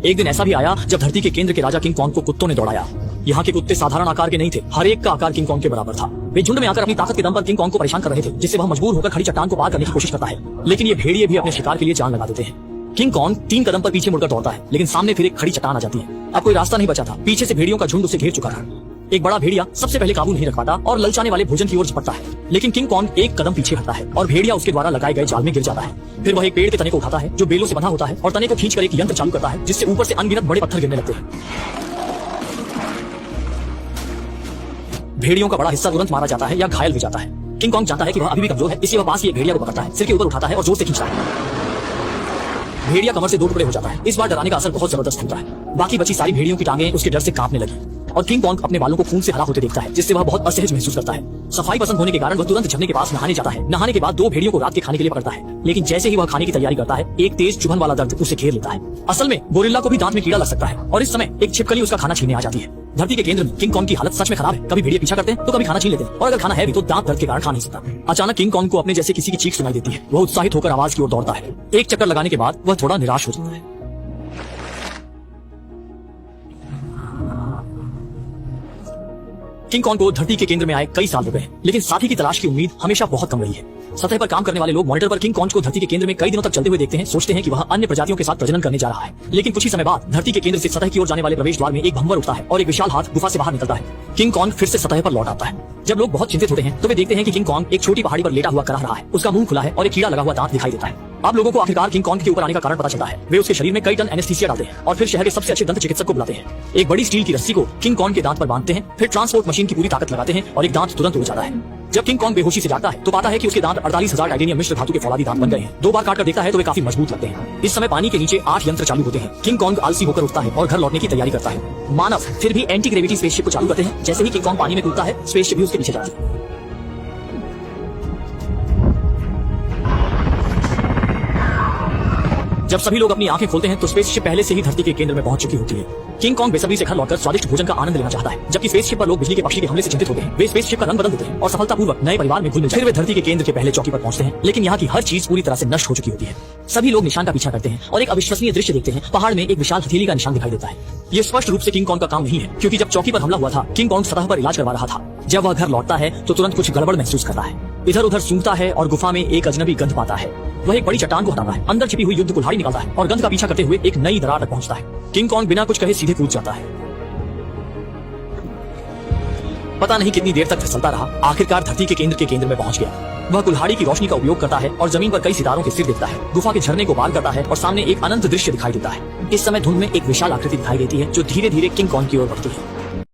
एक दिन ऐसा भी आया जब धरती के केंद्र के राजा किंग कॉन्ग को कुत्तों ने दौड़ाया। यहाँ के कुत्ते साधारण आकार के नहीं थे, हर एक का आकार किंग कॉन्ग के बराबर था। वे झुंड में आकर अपनी ताकत के दम पर किंग कॉन्ग को परेशान कर रहे थे, जिससे वह मजबूर होकर खड़ी चट्टान को पार करने की कोशिश करता है। लेकिन ये भेड़िए भी अपने शिकार के लिए जान लगा देते हैं। किंग कॉन्ग 3 कदम पर पीछे मुड़कर दौड़ता है, लेकिन सामने फिर एक खड़ी चट्टान आ जाती है। अब कोई रास्ता नहीं बचा था, पीछे से भेड़ियों का झुंड उसे घेर चुका था। एक बड़ा भेड़िया सबसे पहले काबू नहीं रख पाता और ललचाने वाले भोजन की ओर झपटता है, लेकिन किंग कॉन्ग एक कदम पीछे हटता है और भेड़िया उसके द्वारा लगाए गए जाल में गिर जाता है। फिर वह एक पेड़ के तने को उठाता है जो बेलों से बंधा होता है और तने को खींचकर एक यंत्र चालू करता है, जिससे ऊपर से अनगिनत बड़े पत्थर गिरने लगते हैं। भेड़ियों का बड़ा हिस्सा तुरंत मारा जाता है या घायल हो जाता है। किंग कॉन्ग जानता है कि वह अभी भी कमजोर है, इसलिए वह पास ही एक भेड़िया को पकड़ता है, सिर के ऊपर उठाता है और जोर से खींचता है। भेड़िया कमर से 2 टुकड़े हो जाता है। इस बार डराने का असर बहुत जबरदस्त होता है। बाकी बची सारी भेड़ियों की टांगें उसके डर से कांपने लगी और किंग कॉन्ग अपने बालों को खून से हरा होते देखता है, जिससे वह बहुत असहज महसूस करता है। सफाई पसंद होने के कारण वह तुरंत झरने के पास नहाने जाता है। नहाने के बाद 2 भेड़ियों को रात के खाने के लिए पकड़ता है, लेकिन जैसे ही वह खाने की तैयारी करता है, एक तेज चुभन वाला दर्द उसे घेर लेता है। असल में गोरिल्ला को भी दांत में कीड़ा लग सकता है और इस समय एक छिपकली उसका खाना छीनने आ जाती है। धरती के केंद्र में किंग कॉन्ग की हालत सच में खराब है। कभी भेड़िए पीछा करते हैं तो कभी खाना छीन लेते हैं, और अगर खाना है भी तो दांत दर्द के कारण खा नहीं सकता। अचानक किंग कॉन्ग को अपने जैसे किसी की चीख सुनाई देती है। वह उत्साहित होकर आवाज की ओर दौड़ता है। एक चक्कर लगाने के बाद वह थोड़ा निराश हो जाता है। किंग कॉन्ग को धरती के केंद्र में आए कई साल हो गए, लेकिन साथी की तलाश की उम्मीद हमेशा बहुत कम रही है। सतह पर काम करने वाले लोग मॉनिटर पर किंग कॉन्ग को धरती के केंद्र में कई दिनों तक चलते हुए देखते हैं, सोचते हैं कि वह अन्य प्रजातियों के साथ प्रजनन करने जा रहा है। लेकिन कुछ ही समय बाद धरती के केंद्र से सतह की ओर जाने वाले प्रवेश द्वार में एक भंवर उठता है और एक विशाल हाथ गुफा से बाहर निकलता है। किंग कॉन्ग फिर से सतह पर लौट आता है। जब लोग बहुत चिंतित होते हैं तो वे देखते हैं कि किंग कॉन्ग एक छोटी पहाड़ी पर लेटा हुआ कराह रहा है। उसका मुंह खुला है और एक कीड़ा लगा हुआ दांत दिखाई देता है। अब लोगों को आखिरकार किंग कॉन्ग के ऊपर आने का कारण पता चलता है। वे उसके शरीर में कई टन एनेस्थीसिया डालते हैं और फिर शहर के सबसे अच्छे दंत चिकित्सक को बुलाते हैं। एक बड़ी स्टील की रस्सी को किंग कॉन्ग के दांत पर बांधते हैं, फिर ट्रांसपोर्ट मशीन की पूरी ताकत लगाते हैं और एक दांत तुरंत उड़ जाता है। जब किंग कॉन्ग बेहोशी से जागता है तो पाता है कि उसके दांत 48,000 टाइटेनियम मिश्र धातु के फौलादी दांत बन गए हैं। 2 बार काटकर देखता है तो वे काफी मजबूत लगते हैं। इस समय पानी के नीचे 8 यंत्र चालू होते हैं। किंग कॉन्ग आलसी होकर उठता है और घर लौटने की तैयारी करता है। मानव फिर भी एंटी ग्रेविटी स्पेसशिप को चालू करते हैं। जैसे ही किंग कॉन्ग पानी में कूदता है, स्पेसशिप भी उसके पीछे जाती है। जब सभी लोग अपनी आंखें खोलते हैं तो स्पेसशिप पहले से ही धरती के केंद्र में पहुंच चुकी होती है। किंग कॉन्ग बेसब्री से घर लौटकर स्वादिष्ट भोजन का आनंद लेना चाहता है, जबकि स्पेसशिप पर लोग बिजली के पक्षी के हमले से चिंतित होते हैं। वे स्पेसशिप का रंग बदल देते हैं और सफलतापूर्वक नए परिवार में घुल मिल जाते हैं। फिर वे धरती के केंद्र के पहले चौकी पर पहुंचते हैं, लेकिन यहाँ की हर चीज पूरी तरह से नष्ट हो चुकी होती है। सभी लोग निशान का पीछा करते हैं और एक अविश्वसनीय दृश्य देखते हैं। पहाड़ में एक विशाल हथेली का निशान दिखाई देता है। ये स्पष्ट रूप से किंग कॉन्ग का काम नहीं है, क्योंकि जब चौकी पर हमला हुआ था, किंग कॉन्ग सतह पर इलाज करवा रहा था। जब वह घर लौटता है तो तुरंत कुछ गड़बड़ महसूस करता है। इधर उधर सूंघता है और गुफा में एक अजनबी गंध पाता है। वह एक बड़ी चट्टान को हटाता है, अंदर छिपी हुई युद्ध कुल्हाड़ी निकालता है और गंध का पीछा करते हुए एक नई दरार तक पहुंचता है। किंग कॉन्ग बिना कुछ कहे सीधे कूद जाता है। पता नहीं कितनी देर तक फिसलता रहा, आखिरकार धरती के केंद्र में पहुंच गया। वह कुल्हाड़ी की रोशनी का उपयोग करता है और जमीन पर कई सितारों के सिर देखता है। गुफा के झरने को पार करता है और सामने एक अनंत दृश्य दिखाई देता है। इस समय धुंध में एक विशाल आकृति दिखाई देती है जो धीरे धीरे किंग कॉन्ग की ओर बढ़ती है।